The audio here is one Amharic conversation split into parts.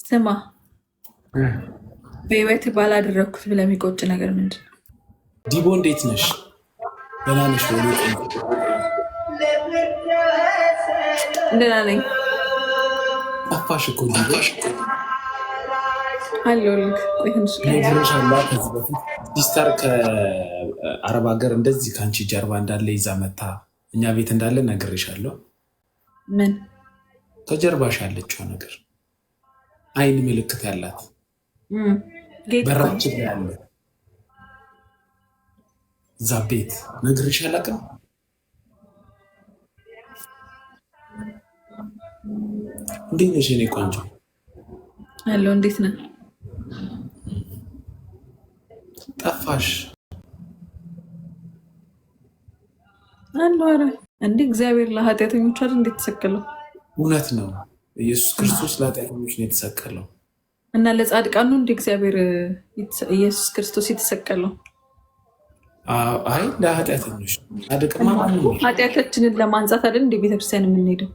ስማ በህይወት ባላደረግኩት ብለህ የሚቆጭ ነገር ምንድን ነው? ዲቦ እንዴት ነሽ? ደህና ነሽ ወይ? ደህና ነኝ። ጠፋሽ እኮ ዲቦ። አለሁልህ። ነግሬሻለሁ ከዚህ በፊት ሲስተር ከአረብ ሀገር እንደዚህ ከአንቺ ጀርባ እንዳለ ይዛ መታ እኛ ቤት እንዳለ ነግሬሻለሁ። ምን ከጀርባሽ ያለችው ነገር አይን ምልክት ያላት በራችን ላይ ያለ እዛ ቤት ነግሬሽ አላውቅም? እንዴት ነሽ የኔ ቆንጆ? አለሁ። እንዴት ነህ? ጠፋሽ። አለሁ። ኧረ እንደ እግዚአብሔር ለኃጢአተኞች አይደል እንዴት ተሰቀለው? እውነት ነው። ኢየሱስ ክርስቶስ ለኃጢአተኞች ነው የተሰቀለው እና ለጻድቃን ነው እንደ እግዚአብሔር ኢየሱስ ክርስቶስ የተሰቀለው? አይ ለኃጢአተኞች። ጻድቅማ ኃጢአታችንን ለማንጻት አይደል እንደ ቤተክርስቲያን የምንሄደው?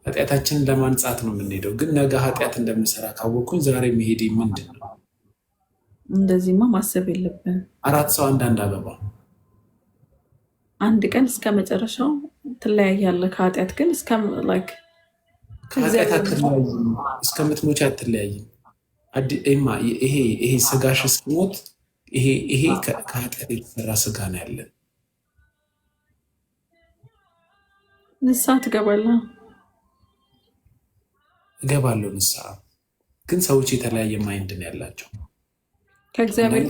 ኃጢአታችንን ለማንጻት ነው የምንሄደው። ግን ነገ ኃጢአት እንደምሰራ ካወቅኩኝ ዛሬ መሄዴ ምንድን ነው? እንደዚህማ ማሰብ የለብንም። 4 ሰው አንዳንድ አበባ። አንድ ቀን እስከ መጨረሻው ትለያያለህ ከኃጢአት ግን ከኃጢአት አትለያይም። እስከምትሞች አትለያይም። ይሄ ስጋሽ እስኪሞት ይሄ ከኃጢአት የተሰራ ስጋ ነው ያለን። ንስሐ ትገባለህ? እገባለሁ ንስሐ። ግን ሰዎች የተለያየ ማይንድ ነው ያላቸው። ከእግዚአብሔር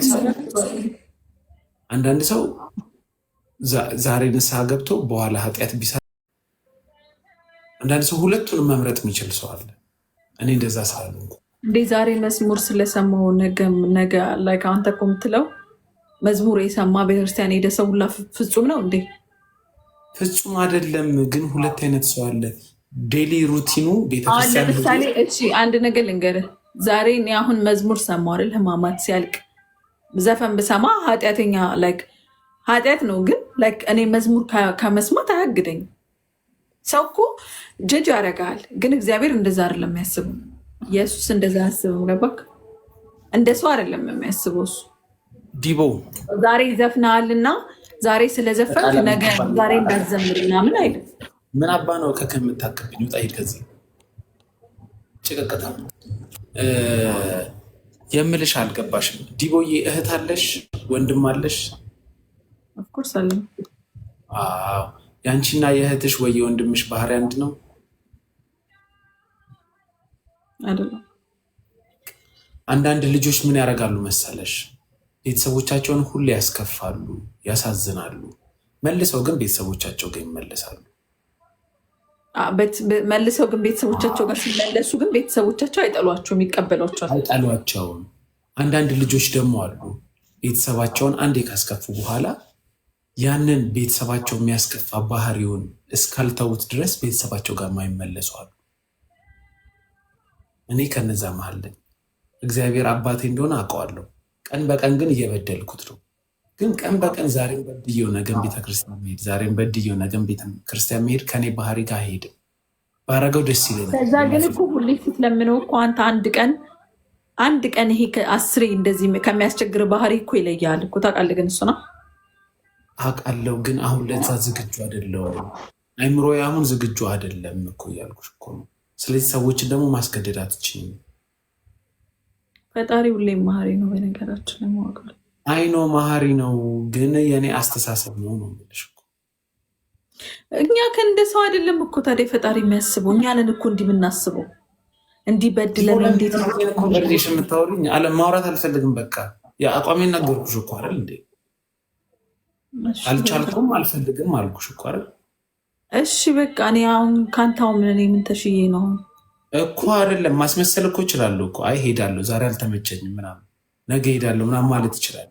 አንዳንድ ሰው ዛሬ ንስሐ ገብቶ በኋላ ኃጢአት ቢሰራ፣ አንዳንድ ሰው ሁለቱንም መምረጥ የሚችል ሰው አለ። እኔ እንደዛ ስላልሆንኩ እንዴ ዛሬ መዝሙር ስለሰማው ነገ ላይ አንተ እኮ የምትለው መዝሙር የሰማ ቤተክርስቲያን ሄደ ሰው ሁላ ፍጹም ነው እንዴ? ፍጹም አይደለም። ግን ሁለት አይነት ሰው አለ። ዴሊ ሩቲኑ ቤተክርስቲያን። ለምሳሌ አንድ ነገር ልንገርህ። ዛሬ እኔ አሁን መዝሙር ሰማሁ አይደል? ህማማት ሲያልቅ ዘፈን ብሰማ ኃጢአተኛ ኃጢአት ነው። ግን እኔ መዝሙር ከመስማት አያግደኝ። ሰው እኮ ጀጅ ያደርጋል። ግን እግዚአብሔር እንደዛ አይደለም የሚያስበው። ኢየሱስ እንደዛ አያስብም። ገባክ? እንደ ሰው አይደለም የሚያስበው እሱ። ዲቦ ዛሬ ይዘፍናልና ዛሬ ስለዘፈንክ ነገ ዛሬ እንዳትዘምር ምናምን አይደል? ምን አባ ነው ከምታቀብኝ? ውጣ ሂድ ከዚህ ጭቅቅታ። የምልሽ አልገባሽም። ዲቦዬ እህት አለሽ? ወንድም አለሽ? ኦፍኮርስ አለ። የአንቺና የእህትሽ ወይ የወንድምሽ ባህሪ አንድ ነው አይደለም? አንዳንድ ልጆች ምን ያደርጋሉ መሰለሽ? ቤተሰቦቻቸውን ሁሌ ያስከፋሉ፣ ያሳዝናሉ። መልሰው ግን ቤተሰቦቻቸው ጋር ይመለሳሉ። መልሰው ግን ቤተሰቦቻቸው ጋር ሲመለሱ ግን ቤተሰቦቻቸው አይጠሏቸውም፣ ይቀበሏቸዋል። አይጠሏቸውም። አንዳንድ ልጆች ደግሞ አሉ ቤተሰባቸውን አንዴ ካስከፉ በኋላ ያንን ቤተሰባቸው የሚያስከፋ ባህሪውን እስካልተውት ድረስ ቤተሰባቸው ጋር ማይመለሱ አሉ። እኔ ከነዛ መሀል ነኝ። እግዚአብሔር አባቴ እንደሆነ አውቀዋለሁ። ቀን በቀን ግን እየበደልኩት ነው። ግን ቀን በቀን ዛሬም በድየው ነገም ቤተክርስቲያን መሄድ፣ ዛሬም በድየው ነገም ቤተክርስቲያን መሄድ ከኔ ባህሪ ጋር ሄድም ባረገው ደስ ይለኛል። ከዛ ግን እኮ ሁሌ ስትለምነው እኮ አንተ አንድ ቀን ይሄ 10 እንደዚህ ከሚያስቸግር ባህሪ እኮ ይለያል እኮ ታውቃለህ። ግን እሱ ነው አውቃለሁ። ግን አሁን ለዛ ዝግጁ አይደለሁም። አይምሮዬ አሁን ዝግጁ አይደለም እኮ እያልኩሽ እኮ ነው። ስለዚህ ሰዎችን ደግሞ ማስገደድ አትችይም። ፈጣሪ ሁሌም መሀሪ ነው። በነገራችን ለማወቅ አይኖ መሀሪ ነው፣ ግን የኔ አስተሳሰብ ነው ነው የምልሽ እኮ። እኛ ከእንደ ሰው አይደለም እኮ ታዲያ ፈጣሪ የሚያስበው። እኛ ነን እኮ እንዲህ የምናስበው። እንዲህ በድለን እንዴት ነው የምታወሪኝ? ማውራት አልፈልግም። በቃ የአቋሜን ነገርኩሽ እኮ አይደል እንዴ? አልቻልኩም፣ አልፈልግም አልኩሽ እኮ አይደል? እሺ በቃ እኔ አሁን ካንታው ምን ተሽዬ ነው እኮ አይደለም። ማስመሰል እኮ እችላለሁ እኮ። አይ ሄዳለሁ፣ ዛሬ አልተመቸኝም ምናምን፣ ነገ ሄዳለሁ ምናምን ማለት ይችላል።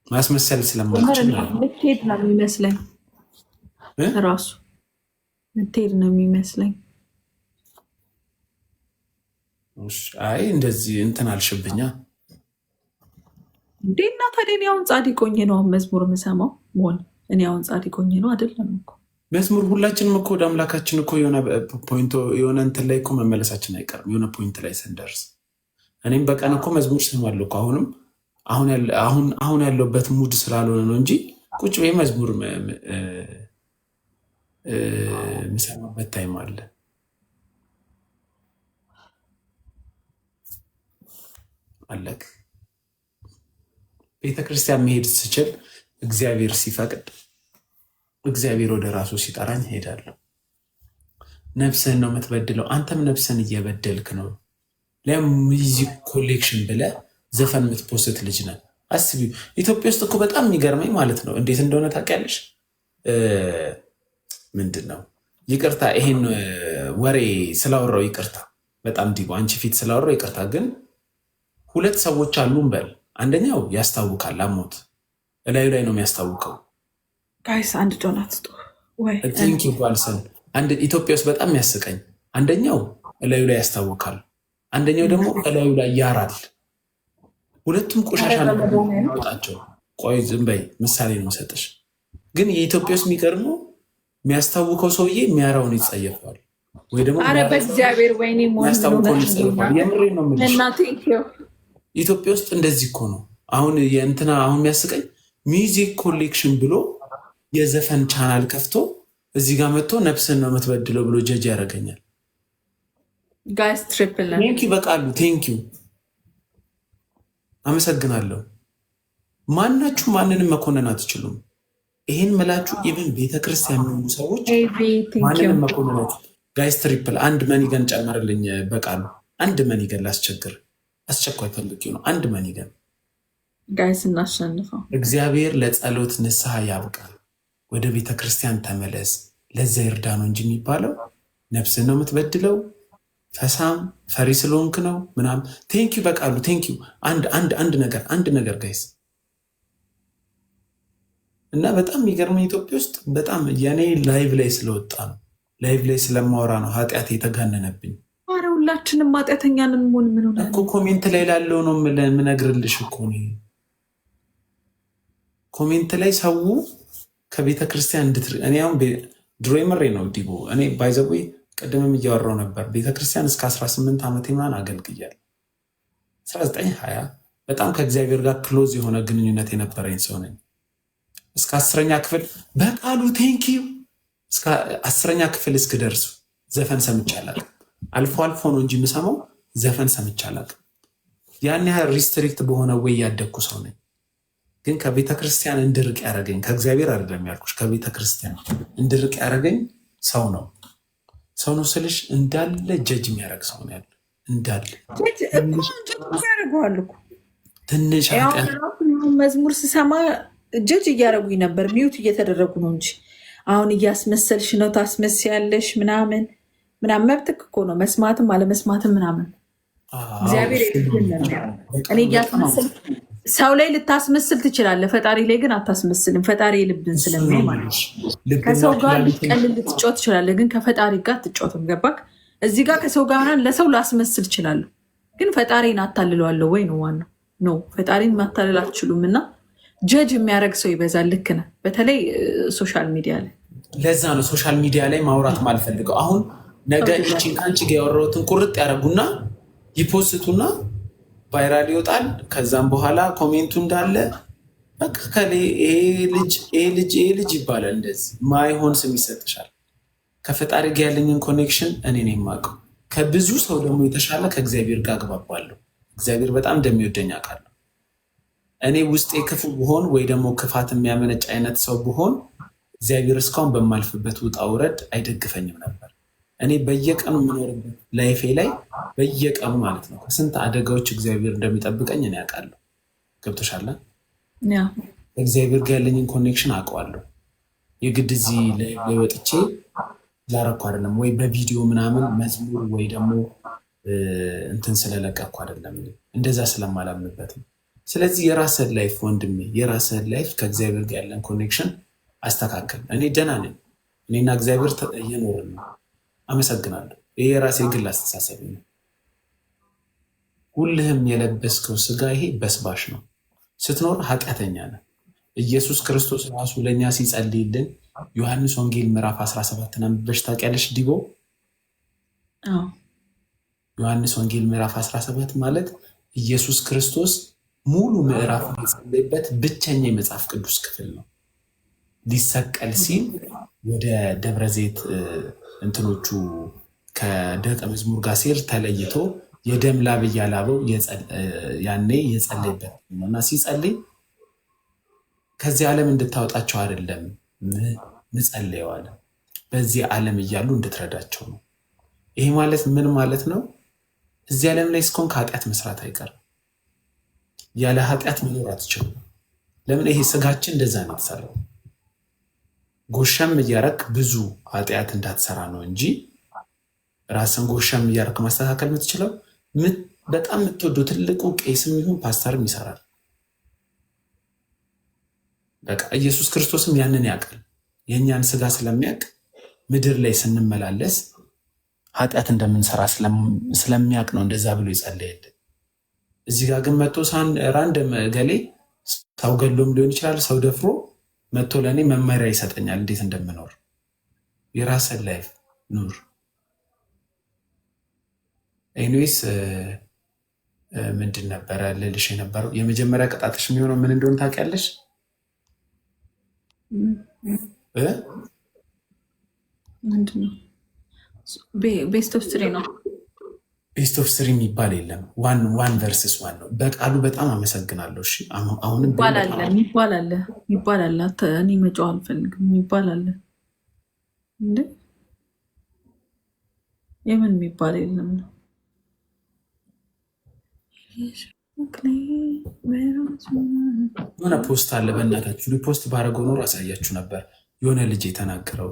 ማስመሰል ስለማልችል ምትሄድ ነው የሚመስለኝ። ራሱ ምትሄድ ነው የሚመስለኝ። አይ እንደዚህ እንትን አልሽብኛ እንዴ? እና ታዲያ እኔ አሁን ጻድቅ ሆኜ ነው መዝሙር የምሰማው መሆን? እኔ አሁን ጻድቅ ሆኜ ነው አይደለም እኮ። መዝሙር ሁላችንም እኮ ወደ አምላካችን እኮ የሆነ እንትን ላይ እኮ መመለሳችን አይቀርም። የሆነ ፖይንት ላይ ስንደርስ እኔም በቀን እኮ መዝሙር ስማለሁ እኮ አሁን ያለውበት ሙድ ስላልሆነ ነው እንጂ ቁጭ ወይ መዝሙር ምሰማበት ታይም አለ። አለቅ ቤተክርስቲያን መሄድ ስችል እግዚአብሔር ሲፈቅድ እግዚአብሔር ወደ ራሱ ሲጠራኝ ሄዳለሁ። ነፍስህን ነው የምትበድለው። አንተም ነፍስህን እየበደልክ ነው። ለሙዚክ ኮሌክሽን ብለህ ዘፈን የምትፖስት ልጅ ነህ። አስቢው። ኢትዮጵያ ውስጥ እኮ በጣም የሚገርመኝ ማለት ነው እንዴት እንደሆነ ታውቂያለሽ? ምንድን ነው ይቅርታ፣ ይሄን ወሬ ስላወራው ይቅርታ፣ በጣም ዲቦ አንቺ ፊት ስላወራው ይቅርታ። ግን ሁለት ሰዎች አሉ እንበል። አንደኛው ያስታውቃል፣ አሞት እላዩ ላይ ነው የሚያስታውቀው። ጋይስ አንድ ዶናት ስጡ ወይ ቲንክ ይባልሰን። አንድ ኢትዮጵያ ውስጥ በጣም ያስቀኝ፣ አንደኛው እላዩ ላይ ያስታውቃል፣ አንደኛው ደግሞ እላዩ ላይ ያራል። ሁለቱም ቆሻሻ ነውጣቸው። ቆይ ዝም በይ፣ ምሳሌ ነው ሰጥሽ። ግን የኢትዮጵያ ውስጥ የሚቀርመው የሚያስታውቀው ሰውዬ የሚያራውን ይጸየፈዋል፣ ወይ ደግሞ በእግዚአብሔር ወይኔ የሚያስታውቀውን ይጸየፈዋል። የምሬ ነው የምልሽ። ኢትዮጵያ ውስጥ እንደዚህ እኮ ነው። አሁን የእንትና አሁን የሚያስቀኝ ሚውዚክ ኮሌክሽን ብሎ የዘፈን ቻናል ከፍቶ እዚህ ጋር መጥቶ ነፍስን ነው የምትበድለው ብሎ ጀጅ ያደርገኛል። ጋይስ ትሪፕል ቴንኪው በቃሉ ቴንኪው አመሰግናለሁ። ማናችሁ ማንንም መኮንን አትችሉም። ይሄን መላችሁ ኢቨን ቤተክርስቲያን የሚሆኑ ሰዎች ማንንም መኮንን ጋይስ ትሪፕል አንድ መኒገን ጨመርልኝ በቃሉ አንድ መኒገን ላስቸግር አስቸኳይ ፈልጊ ነው። አንድ መኒገን ጋይስ እናሸንፈው። እግዚአብሔር ለጸሎት ንስሐ ያብቃል። ወደ ቤተክርስቲያን ተመለስ። ለዛ ይርዳ ነው እንጂ የሚባለው ነፍስን ነው የምትበድለው ፈሳም ፈሪ ስለሆንክ ነው ምናምን። ቴንኪዩ በቃሉ ቴንኪዩ። አንድ ነገር ጋይስ እና በጣም የሚገርመኝ ኢትዮጵያ ውስጥ በጣም የኔ ላይቭ ላይ ስለወጣ ነው፣ ላይቭ ላይ ስለማወራ ነው ኃጢአት የተጋነነብኝ። ኧረ ሁላችንም ኃጢአተኛንን ሆን ምን ሆነ እኮ ኮሜንት ላይ ላለው ነው ምነግርልሽ እኮ ኮሜንት ላይ ሰው ከቤተ ክርስቲያን እኔ አሁን ድሮ የምሬ ነው ዲቦ። እኔ ባይዘዌ ቅድምም እያወራው ነበር። ቤተክርስቲያን እስከ 18 ዓመት ምናምን አገልግያለሁ። 1920 በጣም ከእግዚአብሔር ጋር ክሎዝ የሆነ ግንኙነት የነበረኝ ሰው ነኝ። እስከ 10ኛ ክፍል በቃሉ ቴንኪዩ እስከ 10ኛ ክፍል እስክደርሱ ዘፈን ሰምቼ አላውቅም። አልፎ አልፎ ነው እንጂ የምሰማው ዘፈን ሰምቼ አላውቅም። ያን ያህል ሪስትሪክት በሆነ ወይ ያደግኩ ሰው ነኝ። ግን ከቤተክርስቲያን እንድርቅ ያደረገኝ ከእግዚአብሔር አይደለም ያልኩሽ፣ ከቤተክርስቲያን እንድርቅ ያደረገኝ ሰው ነው ስልሽ እንዳለ ጀጅ የሚያደርግ ሰው ነው ያለ እንዳለ ያደርገዋል እኮ ትንሽ መዝሙር ስሰማ ጀጅ እያደረጉኝ ነበር። ሚዩት እየተደረጉ ነው እንጂ አሁን እያስመሰልሽ ነው ታስመስያለሽ ምናምን መብትክ እኮ ነው መስማትም አለመስማትም ምናምን። እግዚአብሔር እኔ እያስመሰል ሰው ላይ ልታስመስል ትችላለህ፣ ፈጣሪ ላይ ግን አታስመስልም። ፈጣሪ ልብን ስለሚያይ ማለት ነው። ከሰው ጋር ልትቀልል ልትጫወት ትችላለህ፣ ግን ከፈጣሪ ጋር አትጫወትም። ገባክ? እዚህ ጋር ከሰው ጋር ለሰው ላስመስል እችላለሁ፣ ግን ፈጣሪን አታልለዋለሁ ወይ ነው ዋናው። ኖ ፈጣሪን ማታለል አትችሉም። እና ጀጅ የሚያደርግ ሰው ይበዛል። ልክ ነህ። በተለይ ሶሻል ሚዲያ ላይ ለዛ ነው ሶሻል ሚዲያ ላይ ማውራት ማልፈልገው። አሁን ነገ እቺን ከአንቺ ጋር ያወራሁትን ቁርጥ ያደረጉና ይፖስቱና ቫይራል ይወጣል። ከዛም በኋላ ኮሜንቱ እንዳለ በቃ ይሄ ልጅ ይባላል። እንደዚህ ማይሆን ስም ይሰጥሻል። ከፈጣሪ ጋር ያለኝን ኮኔክሽን እኔ ነኝ የማውቀው። ከብዙ ሰው ደግሞ የተሻለ ከእግዚአብሔር ጋር አግባባለሁ። እግዚአብሔር በጣም እንደሚወደኝ አውቃለሁ። እኔ ውስጤ ክፉ ብሆን ወይ ደግሞ ክፋት የሚያመነጭ አይነት ሰው ብሆን እግዚአብሔር እስካሁን በማልፍበት ውጣ ውረድ አይደግፈኝም ነበር። እኔ በየቀኑ የምኖርበት ላይፌ ላይ በየቀኑ ማለት ነው ከስንት አደጋዎች እግዚአብሔር እንደሚጠብቀኝ እኔ ያውቃለሁ። ገብቶሻል? እግዚአብሔር ጋር ያለኝን ኮኔክሽን አውቀዋለሁ። የግድ እዚህ ላይ ወጥቼ ላረኩ አይደለም፣ ወይ በቪዲዮ ምናምን መዝሙር ወይ ደግሞ እንትን ስለለቀኩ አይደለም፣ እንደዛ ስለማላምንበት ነው። ስለዚህ የራስህን ላይፍ ወንድሜ፣ የራስህን ላይፍ ከእግዚአብሔር ጋር ያለን ኮኔክሽን አስተካከል። እኔ ደህና ነኝ። እኔና እግዚአብሔር እየኖርን ነው። አመሰግናለሁ። ይሄ የራሴ ግል አስተሳሰብ ነው። ሁልህም የለበስከው ስጋ ይሄ በስባሽ ነው። ስትኖር ኃጢአተኛ ነህ። ኢየሱስ ክርስቶስ ራሱ ለእኛ ሲጸልይልን ዮሐንስ ወንጌል ምዕራፍ 17 አንብበሽ ታውቂያለሽ ዲቦ? ዮሐንስ ወንጌል ምዕራፍ 17 ማለት ኢየሱስ ክርስቶስ ሙሉ ምዕራፍ የጸለየበት ብቸኛ የመጽሐፍ ቅዱስ ክፍል ነው። ሊሰቀል ሲል ወደ ደብረ ዘይት እንትኖቹ ከደቀ መዝሙር ጋር ሲል ተለይቶ የደም ላብ እያላበው ያኔ የጸለይበት ነው እና ሲጸልይ ከዚህ ዓለም እንድታወጣቸው አይደለም ምጸልየው አለ፣ በዚህ ዓለም እያሉ እንድትረዳቸው ነው። ይሄ ማለት ምን ማለት ነው? እዚህ ዓለም ላይ እስኮን ከኃጢአት መስራት አይቀርም። ያለ ኃጢአት መኖር አትችልም። ለምን? ይሄ ስጋችን እንደዛ ነው የተሰራው። ጎሻም እያረክ ብዙ ኃጢአት እንዳትሰራ ነው እንጂ ራስን ጎሻም እያረክ ማስተካከል የምትችለው በጣም የምትወደው ትልቁ ቄስም ይሁን ፓስተርም ይሰራል። በቃ ኢየሱስ ክርስቶስም ያንን ያውቃል። የእኛን ስጋ ስለሚያውቅ ምድር ላይ ስንመላለስ ኃጢአት እንደምንሰራ ስለሚያውቅ ነው እንደዛ ብሎ ይጸለየልን። እዚህ ጋር ግን መጥቶ ራንደም ገሌ ሰው ገሎም ሊሆን ይችላል፣ ሰው ደፍሮ መጥቶ ለእኔ መመሪያ ይሰጠኛል እንዴት እንደምኖር። የራስን ላይፍ ኑር። ኤኒዌይስ ምንድን ነበረ ልልሽ የነበረው? የመጀመሪያ ቅጣትሽ የሚሆነው ምን እንደሆነ ታውቂያለሽ? ምንድን ነው? ቤስት ኦፍ ስሪ ነው። ቤስት ኦፍ ስሪ የሚባል የለም። ዋን ቨርስስ ዋን ነው። በቃሉ በጣም አመሰግናለሁ። እሺ አሁንም ይባላል። እኔ መጫው አልፈልግም። ይባላል እንዴ? የምን የሚባል የለም ነው። የሆነ ፖስት አለ፣ በእናታችሁ ሪፖስት ባረገው ኖሮ አሳያችሁ ነበር። የሆነ ልጅ የተናገረው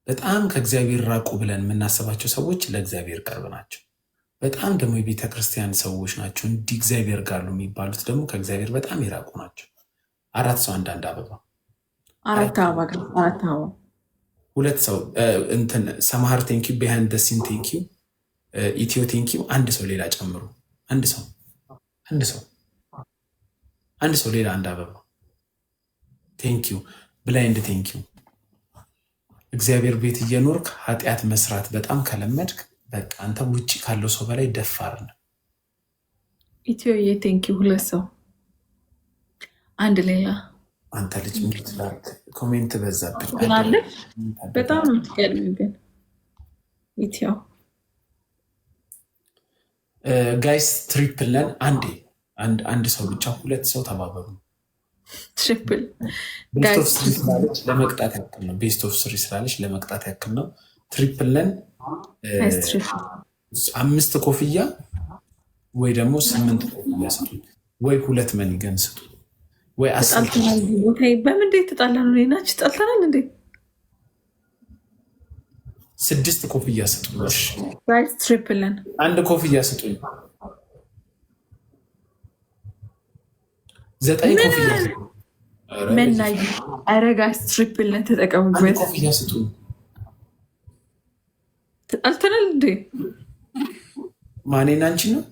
በጣም ከእግዚአብሔር ራቁ ብለን የምናስባቸው ሰዎች ለእግዚአብሔር ቅርብ ናቸው። በጣም ደግሞ የቤተ ክርስቲያን ሰዎች ናቸው እንዲህ እግዚአብሔር ጋር የሚባሉት ደግሞ ከእግዚአብሔር በጣም የራቁ ናቸው። 4 ሰው አንዳንድ አበባ፣ 4 አበባ፣ 2 ሰው እንትን ሰማሃር ቴንኪው፣ ቢሃይንድ ደ ሲን ቴንኪው፣ ኢትዮ ቴንኪው። አንድ ሰው ሌላ ጨምሩ። አንድ ሰው ሌላ አንድ አበባ። ቴንኪው ብላይንድ ቴንኪው። እግዚአብሔር ቤት እየኖርክ ኃጢአት መስራት በጣም ከለመድክ በቃ አንተ ውጭ ካለው ሰው በላይ ደፋር ነው። ኢትዮ የቴንኪው 2 ሰው አንድ ሌላ። አንተ ልጅ ኮሜንት በዛብኝ አለ። በጣም ነው የምትቀድሚው ግን ኢትዮ ጋይስ ትሪፕል ነን። አንድ ሰው ብቻ 2 ሰው ተባበሩ። ትሪፕል ቤስት ኦፍ ስሪ ስላለች ለመቅጣት ያክል ነው። ቤስት ኦፍ ስሪ ስላለች ለመቅጣት ያክል ነው። ትሪፕል ነን። 5 ኮፍያ ወይ ደግሞ 8 ኮፍያ ስጡ፣ ወይ 2 መኒገን ስጡ፣ ወይ 10። በምን ተጣላን? ናች ጣልተናል እንዴ? 6 ኮፍያ ስጡ። ትሪፕል ነን። 1 ኮፍያ ስጡ። 9 ኮፍያ መናይ አረጋስ ትሪፕል ነን ተጠቀሙበት። ኮፍያ ስጡ። ተጣልተናል እንዴ? ማኔና አንቺ ነው።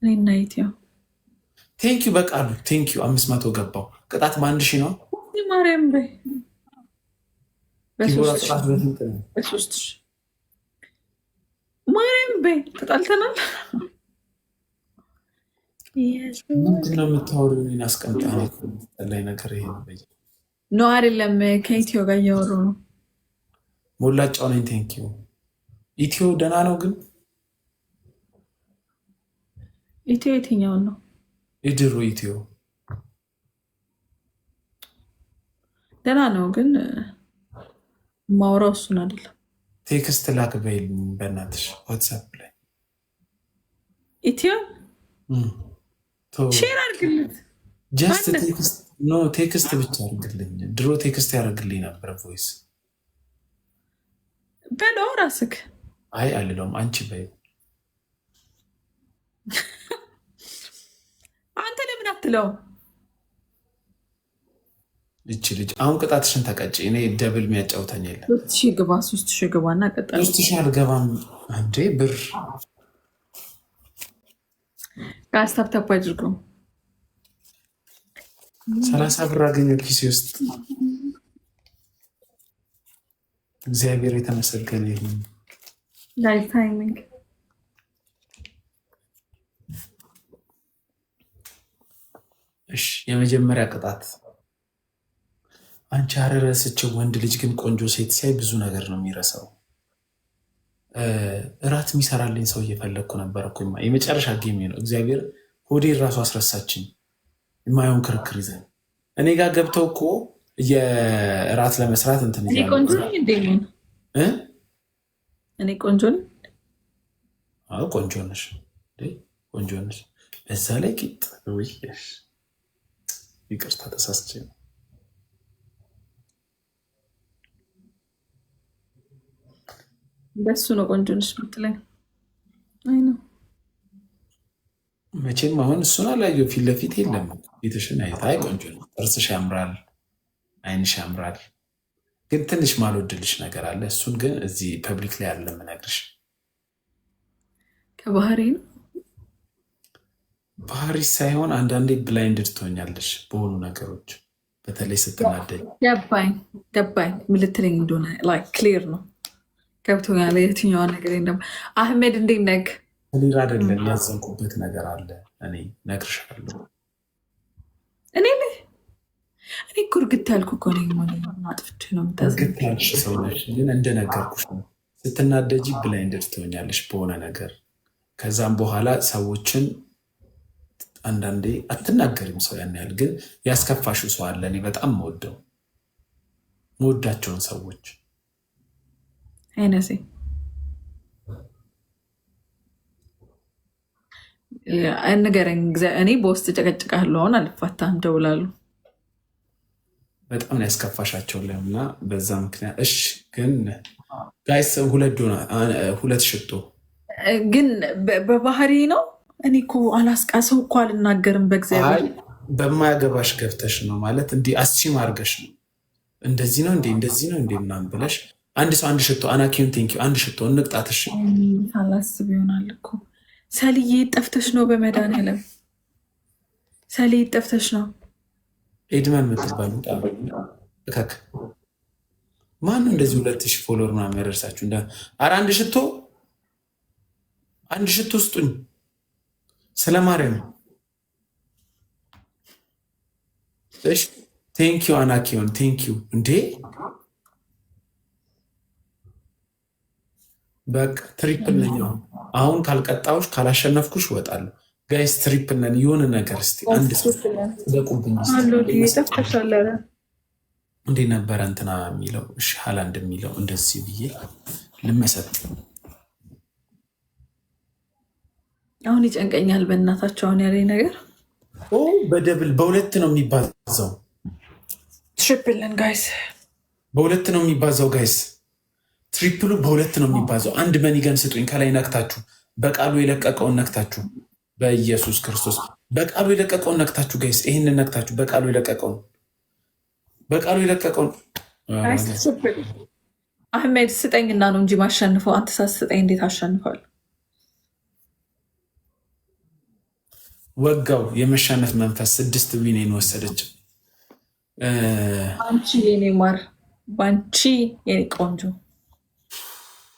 እኔና ኢትዮ ቴንኪዩ በቃሉ ቴንኪዩ። 500 ገባው። ቅጣት በ1000 ነው። ማርያም በይ በ3 ማርያም በይ ተጣልተናል። ምንድነው የምታወሪው? እኔን አስቀምጣ ላይ ነገር ይሄ ነው አይደለም። ከኢትዮ ጋር እያወሩ ነው። ሞላጫው ነኝ። ቴንኪዩ ኢትዮ ደህና ነው ግን ኢትዮ የትኛውን ነው? የድሮ ኢትዮ ደህና ነው ግን ማውራው እሱን አይደለም። ቴክስት ላክ በይልኝ በእናትሽ ዋትሳፕ ላይ ኢትዮ ሼር አድርግለት። ጀስት ቴክስት ብቻ አድርግልኝ። ድሮ ቴክስት ያደርግልኝ ነበር ቮይስ በለው ራስክ። አይ አልለውም፣ አንቺ በይ። አንተ ለምን አትለው? እቺ ልጅ አሁን ቅጣትሽን ተቀጭ። እኔ ደብል የሚያጫውተኝ የለም። 3000 ግባ፣ 3000 ግባና ቀጣይ 3000 አልገባም። አንዴ ብር ጋስታፕ ታፕ አድርገው 30 ብር አገኘሁ ኪሴ ውስጥ። እግዚአብሔር የተመሰገነ ይሁን። ታይሚንግ እሺ፣ የመጀመሪያ ቅጣት አንቺ አረረስችው። ወንድ ልጅ ግን ቆንጆ ሴት ሲያይ ብዙ ነገር ነው የሚረሳው። እራት የሚሰራልኝ ሰው እየፈለግኩ ነበረ እኮ። የመጨረሻ ጌሜ ነው። እግዚአብሔር ሆዴን ራሱ አስረሳችኝ። የማየውን ክርክር ይዘን እኔ ጋር ገብተው እኮ የእራት ለመስራት እንትን ቆንጆ እኔ ቆንጆ ነኝ። ቆንጆ ነሽ፣ ቆንጆ ነሽ። በዛ ላይ ቂጥ ውይ፣ ይቅርታ ተሳስቼ ነው። በሱ ነው ቆንጆ ነሽ የምትለኝ? አይ ነው መቼም አሁን እሱን አላየው፣ ፊት ለፊት የለም። ፊትሽን አይታ አይ ቆንጆ ነው፣ ጥርስሽ ያምራል፣ አይንሽ ያምራል፣ ግን ትንሽ ማልወድልሽ ነገር አለ። እሱን ግን እዚህ ፐብሊክ ላይ አለ የምነግርሽ። ከባህሪ ነው ባህሪ ሳይሆን አንዳንዴ ብላይንድድ ትሆኛለሽ በሆኑ ነገሮች፣ በተለይ ስትናደድ። ገባኝ ምልትለኝ እንደሆነ ክሊር ነው፣ ገብቶኛል። የትኛዋ ነገር ደግሞ አህመድ እንዴት ነህ? ክሊር አይደለም፣ ያዘንኩበት ነገር አለ። እኔ እነግርሻለሁ። እኔ እኮ እርግጥ ያልኩ እኮ ነኝ። አጥፍቼ ነው እርግጥ ያልሽ ሰው ነሽ፣ ግን እንደነገርኩሽ ነው። ስትናደጂ ብላይንድድ ትሆኛለሽ በሆነ ነገር። ከዛም በኋላ ሰዎችን አንዳንዴ አትናገሪም ሰው ያን ያህል፣ ግን ያስከፋሽው ሰው አለ። እኔ በጣም መወዳቸውን ሰዎች አይነሴ ንገረኝ። እኔ በውስጥ ጨቀጭቃለሁ፣ አሁን አልፋታም፣ ደውላለሁ። በጣም ያስከፋሻቸው እና በዛ ምክንያት እሺ። ግን ጋይስ ሁለት ሽቶ ግን በባህሪ ነው። እኔ እኮ ሰው እኮ አልናገርም። በእግዚአብሔር በማያገባሽ ገብተሽ ነው ማለት እንዲህ አስቺም አድርገሽ ነው እንደዚህ ነው እንዴ እንደዚህ ነው እንዴ ምናምን ብለሽ አንድ ሰው አንድ ሽቶ አናኪውን ቴንኪው አንድ ሽቶ እንቅጣትሽ አላስብ ይሆናል እኮ። ሰልዬ ጠፍተሽ ነው፣ በመድኃኒዓለም ሰልዬ ጠፍተሽ ነው። ኤድመን የምትባሉ እካክ ማነው እንደዚህ 2000 ፎሎወር ምናምን ያደርሳችሁ? ኧረ አንድ ሽቶ ስጡኝ ስለ ማርያም። እሺ ቴንኪው አናኪውን ቴንኪው። እንዴ በቃ ትሪፕል ነኝ አሁን። ካልቀጣሁሽ ካላሸነፍኩሽ እወጣለሁ። ጋይስ ትሪፕል ነን። የሆነ ነገር እስኪ አንድ ሰው ደቁብኝ። እንዴ ነበረ እንትና የሚለው? እሺ ሃላንድ የሚለው እንደዚህ ብዬ ልመሰጥ። አሁን ይጨንቀኛል በእናታቸው። አሁን ያለኝ ነገር በደብል በሁለት ነው የሚባዛው። ትሪፕል ነን ጋይስ፣ በሁለት ነው የሚባዛው ጋይስ። ትሪፕሉ በሁለት ነው የሚባዛው። አንድ መኒገን ስጡኝ ከላይ ነክታችሁ፣ በቃሉ የለቀቀውን ነክታችሁ፣ በኢየሱስ ክርስቶስ በቃሉ የለቀቀውን ነክታችሁ ጋይስ፣ ይህንን ነክታችሁ በቃሉ የለቀቀውን አህመድ ስጠኝና ነው እንጂ ማሸንፈው። አንተ ሳትስጠኝ እንዴት አሸንፋለሁ? ወጋው የመሻነፍ መንፈስ 6 ዊኔን ወሰደች። አንቺ የኔ ማር፣ ባንቺ የኔ ቆንጆ።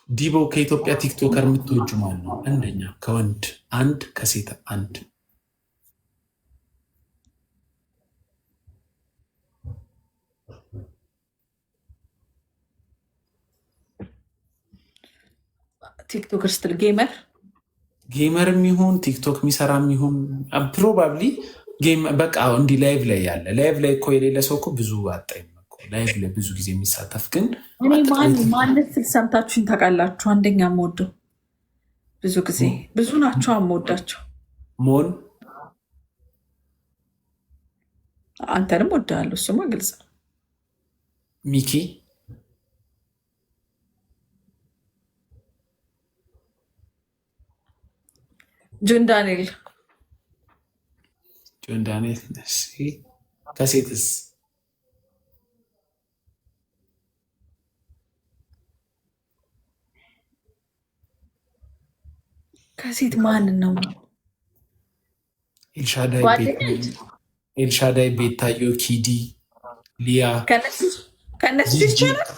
ዲቦ ከኢትዮጵያ ቲክቶከር የምትወጁ ማን ነው? አንደኛ ከወንድ 1 ከሴት 1። ቲክቶከር ስትል ጌመር የሚሆን ቲክቶክ የሚሰራ የሚሆን ፕሮባብሊ በቃ እንዲህ ላይቭ ላይ ያለ ላይቭ ላይ እኮ የሌለ ሰው እኮ ብዙ አጣይም እኮ ላይቭ ላይ ብዙ ጊዜ የሚሳተፍ ግን ማለት ስል ሰምታችሁኝ ታውቃላችሁ። አንደኛ የምወደው ብዙ ጊዜ ብዙ ናቸው የምወዳቸው ሞን አንተንም ወዳለሁ። እሱማ ግልጽ ነው። ሚኪ ጆን ዳንኤል ከሴትስ ከሴት ማንን ነው? ኤልሻዳይ ኤልሻዳይ፣ ቤታዮ፣ ኪዲ፣ ሊያ ከነሱ ይቻላል።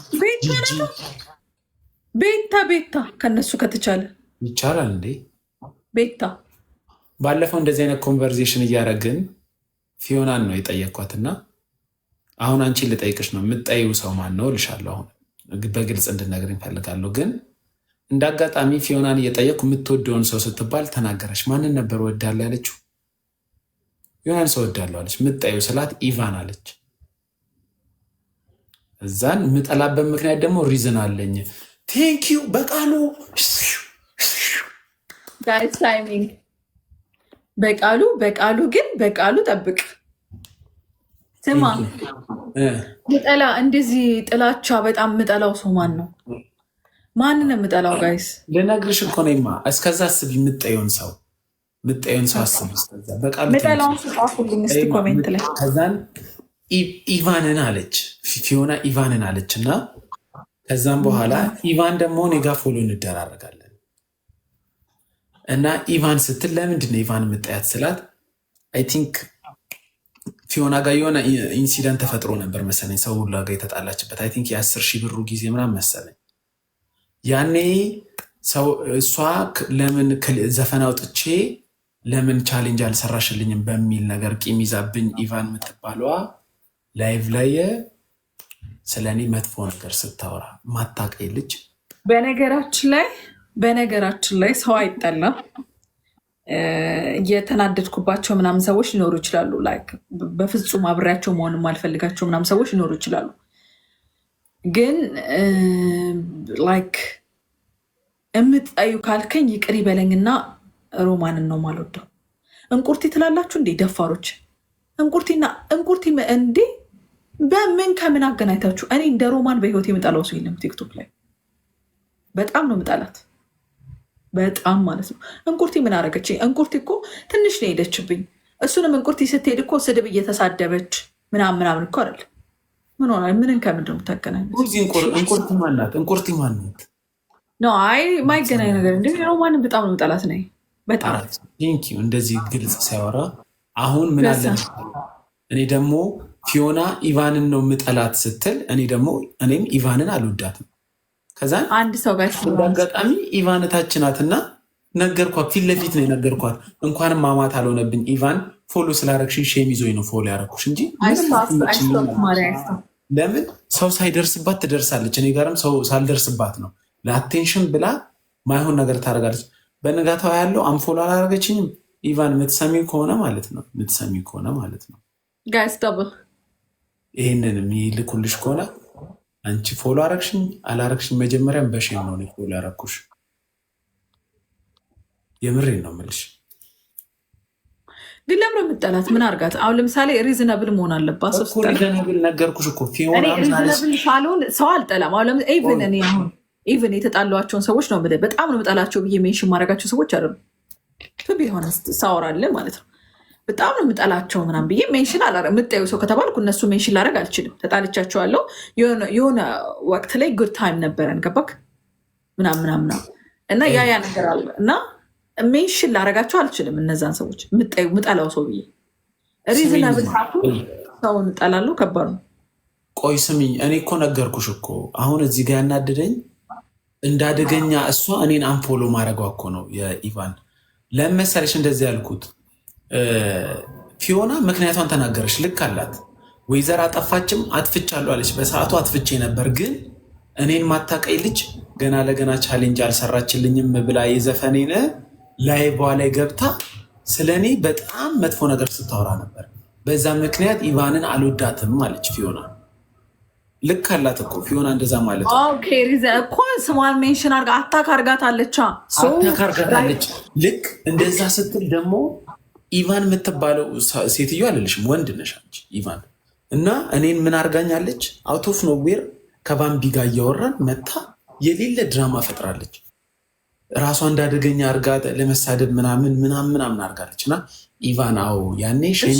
ቤታ ከነሱ ከተቻለ ይቻላል እንዴ? ቤታ ባለፈው እንደዚህ አይነት ኮንቨርዜሽን እያደረግን ፊዮናን ነው የጠየኳትና አሁን አንቺን ልጠይቅሽ ነው። የምጠይው ሰው ማን ነው እልሻለሁ። አሁን በግልጽ እንድነግር ይፈልጋለሁ። ግን እንደ አጋጣሚ ፊዮናን እየጠየቅኩ የምትወደውን ሰው ስትባል ተናገረች። ማንን ነበር ወዳለ ያለችው? ፊዮናን ሰው ወዳለሁ አለች። የምጠይው ስላት ኢቫን አለች። እዛን የምጠላበት ምክንያት ደግሞ ሪዝን አለኝ። ቴንኪዩ በቃሉ ታይሚንግ በቃሉ ግን በቃሉ ጠብቅ። ስማ ምጠላ እንደዚህ ጥላቻ በጣም ምጠላው ሰው ማን ነው? ማንን የምጠላው? ጋይስ ልነግርሽ እኮ ነኝማ። እስከዛ አስቢ። የምጠየውን ሰው አስቢ። በቃሉ ምጠላውን ጻፉልኝ እስቲ ኮሜንት ላይ። ከዛን ኢቫንን አለች ፊዮና ኢቫንን አለች እና ከዛም በኋላ ኢቫን ደግሞ እኔ ጋ ፎሎ እንደራረጋለን እና ኢቫን ስትል ለምንድን ነው ኢቫን የምጠያት ስላት አይ ቲንክ ፊዮና ጋር የሆነ ኢንሲደንት ተፈጥሮ ነበር መሰለኝ፣ ሰው ሁላ ጋር የተጣላችበት አይ ቲንክ የ10,000 ብሩ ጊዜ ምናምን መሰለኝ። ያኔ ሰው እሷ ለምን ዘፈን አውጥቼ ለምን ቻሌንጅ አልሰራሽልኝም በሚል ነገር ቂም ይዛብኝ ኢቫን የምትባለዋ ላይቭ ላይ ስለ እኔ መጥፎ ነገር ስታወራ ማታውቀኝ ልጅ። በነገራችን ላይ ሰው አይጠላም። የተናደድኩባቸው ምናምን ሰዎች ሊኖሩ ይችላሉ። በፍጹም አብሬያቸው መሆን የማልፈልጋቸው ምናምን ሰዎች ሊኖሩ ይችላሉ። ግን የምትጠዩ ካልከኝ ይቅር ይበለኝና ሮማንን ነው የማልወደው። እንቁርቲ ትላላችሁ እንዴ ደፋሮች? እንቁርቲ እንዴ በምን ከምን አገናኝታችሁ? እኔ እንደ ሮማን በህይወት የምጠላው ሰው የለም። ቲክቶክ ላይ በጣም ነው የምጠላት፣ በጣም ማለት ነው። እንቁርቲ ምን አደረገች? እንቁርቲ እኮ ትንሽ ነው ሄደችብኝ። እሱንም እንቁርቲ ስትሄድ እኮ ስድብ እየተሳደበች ምናምን እኮ አይደል? ምን ሆና ምንን ከምንድን ነው የምታገናኙት? እንቁርቲ ማናት? አይ ማይገናኝ ነገር እንደ ሮማንን በጣም ነው የምጠላት ነኝ። በጣም እንደዚህ ግልጽ ሲያወራ አሁን ምን አለ እኔ ደግሞ ፊዮና ኢቫንን ነው የምጠላት ስትል እኔም ኢቫንን አልወዳትም። ከዛ አንድ ሰው ጋር አጋጣሚ ኢቫንታችን ናትና ነገርኳት፣ ፊት ለፊት ነው የነገርኳት። እንኳንም ማማት አልሆነብኝ። ኢቫን ፎሎ ስላረግሽኝ ሼም ይዞኝ ነው ፎሎ ያረኩሽ እንጂ ለምን ሰው ሳይደርስባት ትደርሳለች። እኔ ጋርም ሰው ሳልደርስባት ነው ለአቴንሽን ብላ ማይሆን ነገር ታደርጋለች። በነጋታው ያለው አንፎሎ አላረገችኝም። ኢቫን የምትሰሚ ከሆነ ማለት ነው ጋይስ ደብል ይህንን የሚልኩልሽ ከሆነ አንቺ ፎሎ አረግሽኝ አላረግሽኝ መጀመሪያም በሼም ነው ፎሎ ያረኩሽ። የምሬን ነው የምልሽ። ግን ለምን የምጠላት? ምን አርጋት? አሁን ለምሳሌ ሪዝነብል መሆን አለባት። ሪዝነብል ነገርኩሽ እኮ ሪዝነብል ሳልሆን ሰው አልጠላም። አሁን ኢቨን የተጣሏቸውን ሰዎች ነው በጣም ነው የምጠላቸው ብዬ ሜንሽን ማድረጋቸው ሰዎች አይደሉም። ቢሆን ሳወራለን ማለት ነው በጣም ነው የምጠላቸው ምናምን ብዬ ሜንሽን አላረግም። የምጠዩ ሰው ከተባልኩ እነሱ ሜንሽን ላደርግ አልችልም። ተጣልቻቸዋለሁ የሆነ ወቅት ላይ ጉድ ታይም ነበረን ገባክ ምናምን እና ያ ነገር አለ እና ሜንሽን ላደርጋቸው አልችልም። እነዛን ሰዎች ምጠላው ሰው ብዬ ሪዝናብል ሰውን እጠላለሁ። ከባድ ነው። ቆይ ስሚኝ፣ እኔ እኮ ነገርኩሽ እኮ አሁን እዚህ ጋር ያናደደኝ እንዳደገኛ እሷ እኔን አንፎሎ ማድረጓ እኮ ነው የኢቫን። ለምን መሰለሽ እንደዚህ ያልኩት? ፊዮና ምክንያቷን ተናገረች። ልክ አላት። ወይዘር አጠፋችም አጥፍቻለሁ አለች። በሰዓቱ አጥፍቼ ነበር፣ ግን እኔን ማታቀይ ልጅ ገና ለገና ቻሌንጅ አልሰራችልኝም ብላ የዘፈኔን ላይቭ ላይ ገብታ ስለ እኔ በጣም መጥፎ ነገር ስታወራ ነበር። በዛ ምክንያት ኢቫንን አልወዳትም አለች ፊዮና። ልክ አላት እኮ ፊዮና እንደዛ ማለት እኮ ስሟን ሜንሽን አርጋ አታክ አርጋታለች። ልክ እንደዛ ስትል ደግሞ ኢቫን የምትባለው ሴትዮ አለልሽም፣ ወንድ ነሽ አንቺ ኢቫን። እና እኔን ምን አርጋኛለች? አውት ኦፍ ኖዌር ከባምቢ ጋር እያወራን መታ የሌለ ድራማ ፈጥራለች። ራሷ እንዳደገኛ አርጋ ለመሳደብ ምናምን አርጋለች። እና ኢቫን ያኔ ሸሚ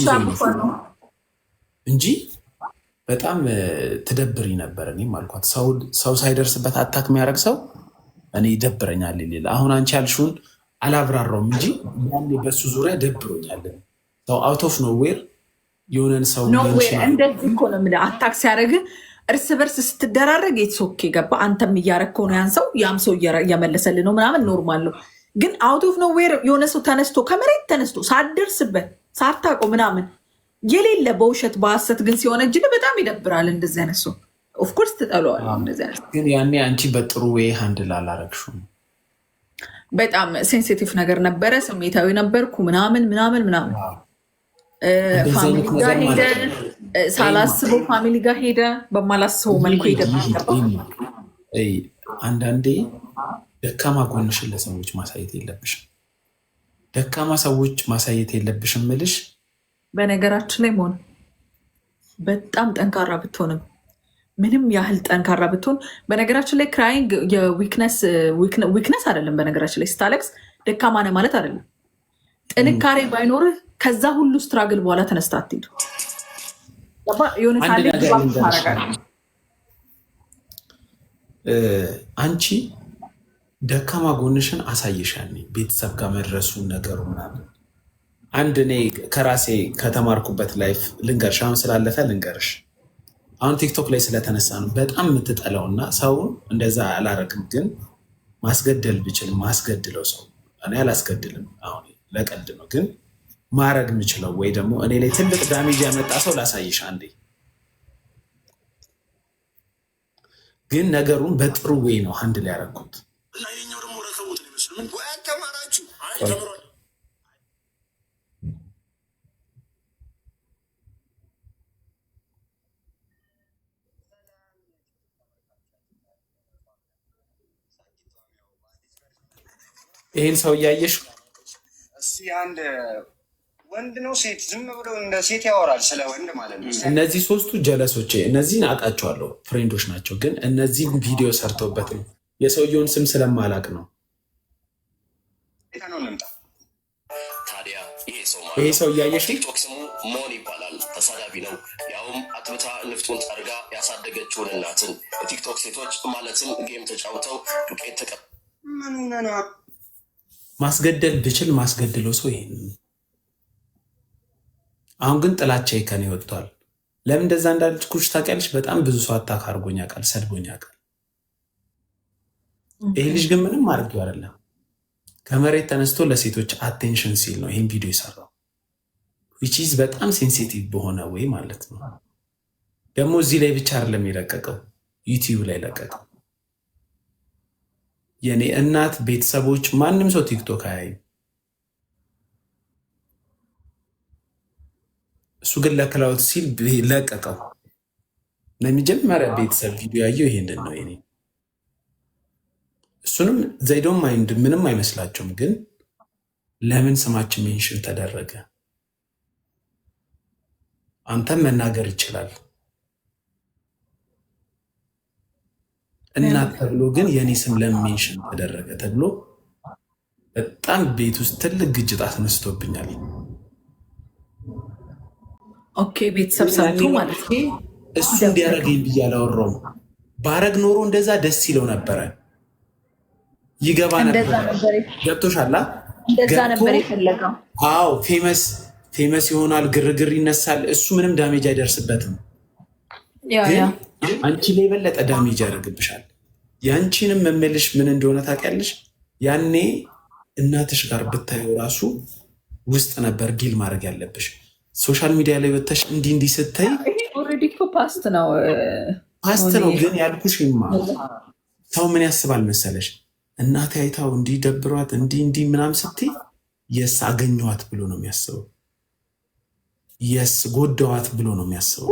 እንጂ በጣም ትደብሪ ነበር። እኔም አልኳት ሰው ሳይደርስበት አታክ የሚያደርግ ሰው እኔ ይደብረኛል። ሌላ አሁን አንቺ ያልሽውን አላብራራውም እንጂ ያኔ በሱ ዙሪያ ደብሮኛል። ሰው አውት ኦፍ ኖዌር የሆነን ሰው እንደዚህ እኮ ነው የምልህ። አታክ ሲያደርግ እርስ በርስ ስትደራረግ ኦኬ ገባ። አንተም እያረከው ነው ያን ሰው ያም ሰው እየመለሰልህ ነው ምናምን ኖርማል ነው። ግን አውት ኦፍ ኖዌር የሆነ ሰው ተነስቶ ከመሬት ተነስቶ ሳትደርስበት ሳታውቀው ምናምን የሌለ በውሸት በሐሰት ግን ሲሆነ እጅግ በጣም ይደብራል። እንደዚህ አይነት ሰው ኦፍኮርስ ትጠለዋለህ። እንደዚህ አይነት ግን ያኔ አንቺ በጥሩ ወይ ሃንድል አላረግሽም። በጣም ሴንሲቲቭ ነገር ነበረ። ስሜታዊ ነበርኩ ምናምን ምናምን ምናምን ፋሚሊ ጋር ሄደ፣ ሳላስበው ፋሚሊ ጋር ሄደ፣ በማላስበው መልኩ ሄደ። አንዳንዴ ደካማ ጎንሽን ለሰዎች ማሳየት የለብሽም። ደካማ ሰዎች ማሳየት የለብሽም ምልሽ። በነገራችን ላይ መሆን በጣም ጠንካራ ብትሆንም ምንም ያህል ጠንካራ ብትሆን፣ በነገራችን ላይ ክራይንግ ዊክነስ አይደለም። በነገራችን ላይ ስታለቅስ ደካማ ነህ ማለት አይደለም። ጥንካሬ ባይኖርህ ከዛ ሁሉ ስትራግል በኋላ ተነስታ አትሄዱ። አንቺ ደካማ ጎንሽን አሳይሻል። ቤተሰብ ጋር መድረሱ ነገሩ ምናምን አንድ እኔ ከራሴ ከተማርኩበት ላይፍ ልንገርሽ። አሁን ስላለፈ ልንገርሽ። አሁን ቲክቶክ ላይ ስለተነሳ ነው በጣም የምትጠላውና ሰውን እንደዛ አላረግም፣ ግን ማስገደል ብችል ማስገድለው ሰው እኔ አላስገድልም። አሁን ለቀልድ ነው፣ ግን ማረግ የምችለው ወይ ደግሞ እኔ ላይ ትልቅ ዳሜጅ ያመጣ ሰው ላሳይሽ አንዴ። ግን ነገሩን በጥሩ ወይ ነው አንድ ላይ ያደረኩት። ይህን ሰው እያየሽ አንድ ወንድ ነው ሴት ዝም ብሎ እንደ ሴት ያወራል ስለ ወንድ ማለት ነው። እነዚህ ሶስቱ ጀለሶች እነዚህን አውቃቸዋለሁ፣ ፍሬንዶች ናቸው። ግን እነዚህን ቪዲዮ ሰርተውበት ነው። የሰውየውን ስም ስለማላቅ ነው። ታዲያ ይሄ ሰው እያየሽ ቲክቶክ ስሙ ሞን ይባላል። ተሳዳቢ ነው። ያውም አጥብታ ንፍጡን ጠርጋ ያሳደገችውን እናትን የቲክቶክ ሴቶች ማለትም ጌም ተጫውተው ዱቄት ማስገደል ብችል ማስገድለው ሰው ይሄን። አሁን ግን ጥላቻ ከኔ ወጥቷል። ለምን እንደዛ እንዳልኩሽ ታውቂያለሽ? በጣም ብዙ ሰው አታክ አድርጎኝ ያውቃል፣ ሰድቦኝ ያውቃል። ይሄ ልጅ ግን ምንም አድርጌው አይደለም። ከመሬት ተነስቶ ለሴቶች አቴንሽን ሲል ነው ይህን ቪዲዮ የሰራው። ዊች ኢዝ በጣም ሴንሲቲቭ በሆነ ወይ ማለት ነው። ደግሞ እዚህ ላይ ብቻ አይደለም የለቀቀው፣ ዩቲዩብ ላይ ለቀቀው። የኔ እናት ቤተሰቦች ማንም ሰው ቲክቶክ አያይም። እሱ ግን ለክላውት ሲል ለቀቀው። ለመጀመሪያ ቤተሰብ ቪዲዮ ያየው ይሄንን ነው። የኔ እሱንም ዘይዶን ማይንድ ምንም አይመስላቸውም። ግን ለምን ስማችን ሜንሽን ተደረገ? አንተም መናገር ይችላል እናት ተብሎ ግን የኔ ስም ለምን ሜንሽን ተደረገ ተብሎ በጣም ቤት ውስጥ ትልቅ ግጭት አስነስቶብኛል። ኦኬ ቤተሰብ ሰምቶ ማለት ነው። እሱ እንዲያደርገኝ ብዬ አላወራውም። ባረግ ኖሮ እንደዛ ደስ ይለው ነበረ፣ ይገባ ነበር። ገብቶሻል? እንደዛ ነበር የፈለገው። አዎ ፌመስ ይሆናል፣ ግርግር ይነሳል። እሱ ምንም ዳሜጅ አይደርስበትም። አንቺ ላይ የበለጠ ዳሜጅ ያደርግብሻል። ያንቺንም መመልሽ ምን እንደሆነ ታውቂያለሽ? ያኔ እናትሽ ጋር ብታየው ራሱ ውስጥ ነበር ዲል ማድረግ ያለብሽ። ሶሻል ሚዲያ ላይ ወጥተሽ እንዲህ ስታይ ኦልሬዲ እኮ ፓስት ነው። ግን ያልኩሽ ሰው ምን ያስባል መሰለሽ? እናቴ አይታው እንዲህ ደብሯት እንዲህ ምናምን ስትይ የስ አገኘዋት ብሎ ነው የሚያስበው። የስ ጎዳዋት ብሎ ነው የሚያስበው።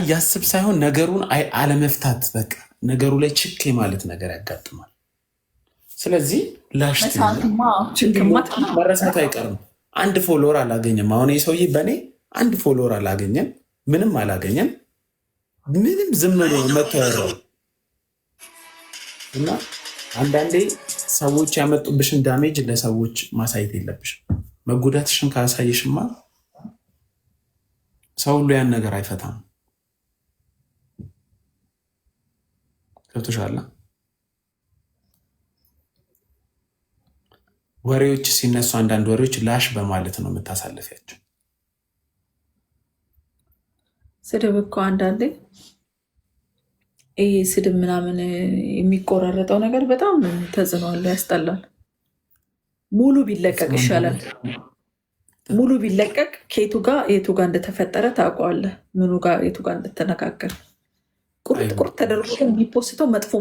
ያስብ ሳይሆን ነገሩን አለመፍታት፣ በቃ ነገሩ ላይ ችክ ማለት ነገር ያጋጥማል። ስለዚህ ላሽት መረሳቱ አይቀርም። አንድ ፎሎወር አላገኘም። አሁን ሰውዬ በእኔ አንድ ፎሎወር አላገኘም፣ ምንም አላገኘም። ምንም ዝም ብሎ መጥቶ ያወራው እና አንዳንዴ ሰዎች ያመጡብሽን ዳሜጅ ለሰዎች ማሳየት የለብሽም። መጎዳትሽን ካሳየሽማ ሰው ሁሉ ያን ነገር አይፈታም። ገብቶሻል? ወሬዎች ሲነሱ አንዳንድ ወሬዎች ላሽ በማለት ነው የምታሳልፊያቸው። ስድብ እኮ አንዳንዴ ይህ ስድብ ምናምን የሚቆራረጠው ነገር በጣም ተጽዕኖ አለው፣ ያስጠላል። ሙሉ ቢለቀቅ ይሻላል። ሙሉ ቢለቀቅ ከየቱ ጋር የቱ ጋር እንደተፈጠረ ታውቀዋለህ፣ ምኑ ጋር የቱ ጋር እንደተነጋገር ቁርጥ ተደርጎ የሚፖስተው መጥፎ።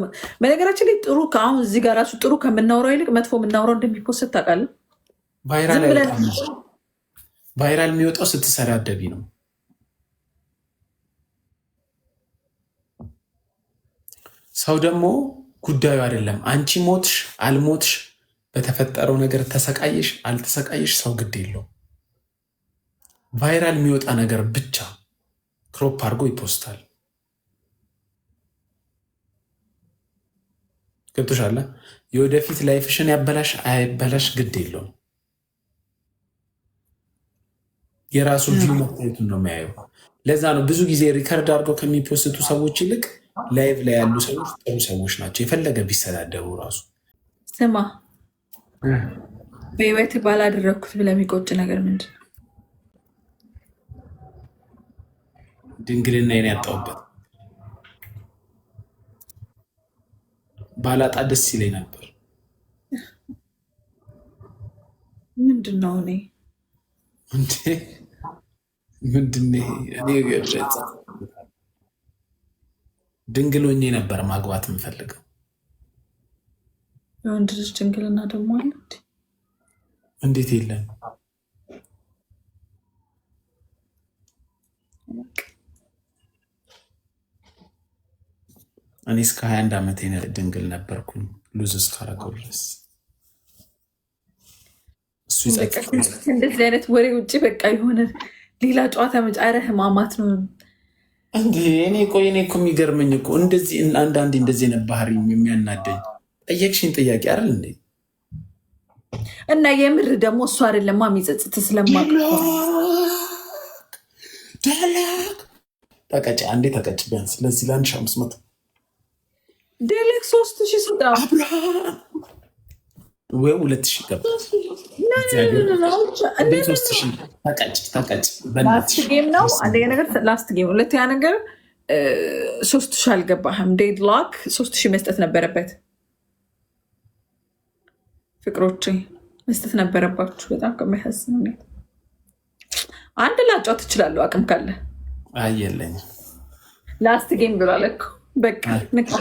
በነገራችን ላይ ጥሩ ከአሁን እዚህ ጋር ራሱ ጥሩ ከምናወራው ይልቅ መጥፎ የምናወራው እንደሚፖስት ታውቃለህ። ቫይራል የሚወጣው ስትሰዳደቢ ነው። ሰው ደግሞ ጉዳዩ አይደለም አንቺ ሞትሽ አልሞትሽ፣ በተፈጠረው ነገር ተሰቃየሽ አልተሰቃየሽ ሰው ግድ የለው። ቫይራል የሚወጣ ነገር ብቻ ክሮፕ አድርጎ ይፖስታል። ገብቶሻል? የወደፊት ላይፍሽን ያበላሽ አይበላሽ ግድ የለውም። የራሱ ቪው መታየቱን ነው የሚያየው። ለዛ ነው ብዙ ጊዜ ሪከርድ አድርገው ከሚፖስቱ ሰዎች ይልቅ ላይቭ ላይ ያሉ ሰዎች ጥሩ ሰዎች ናቸው፣ የፈለገ ቢሰዳደቡ ራሱ። ስማ በህይወት ባላደረግኩት ብለህ የሚቆጭ ነገር ምንድን ነው? ድንግልናዬን ያጣሁበት ባላጣ ደስ ይለኝ ነበር። ምንድን ነው እኔ ምንድን ድንግል ሆኜ ነበር ማግባት የምፈልገው። የወንድ ልጅ ድንግልና ደግሞ አለ እንዴት? የለም። እኔ እስከ 21 ዓመቴ ድንግል ነበርኩኝ ሉዝ እስካረገው ድረስ። እሱ እንደዚህ አይነት ወሬ ውጭ በቃ የሆነ ሌላ ጨዋታ መጫረ ህማማት ነው እንዴ? እኔ እኮ የሚገርመኝ እኮ እንደዚህ አንዳንዴ እንደዚህ አይነት ባህሪ የሚያናደኝ ጠየቅሽኝ ጥያቄ አይደል እንዴ? እና የምር ደግሞ እሱ አይደለማ የሚጸጽት ስለማቅ ተቀጭ አንዴ ተቀጭ ቢያንስ ስለዚህ ለ1500 ደሌክ 3000 ስጣ ወይ 2000 ገባ። ተቀጭ ላስት ጌም ነው። አንደኛ ነገር ላስት ጌም፣ ሁለተኛ ነገር 3000 አልገባህም። ዴድ ሎክ 3000 መስጠት ነበረበት። ፍቅሮቼ መስጠት ነበረባችሁ። በጣም ከሚያሳዝን ሁኔታ አንድ ላጫው ትችላለሁ አቅም ካለ። አየለኝ ላስት ጌም ብሏል እኮ በቃ ንቃ።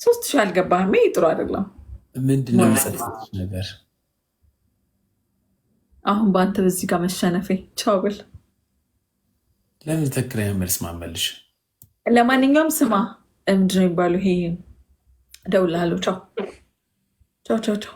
3000 አልገባህም። ጥሩ አይደለም። ምንድነው ነገር አሁን በአንተ በዚህ ጋር መሸነፌ። ቻው ብል ለምን ትክክለኛ መልስ ማመልሽ? ለማንኛውም ስማ ምንድነው የሚባለው? ይሄ እደውልልሃለሁ። ቻው ቻው ቻው ቻው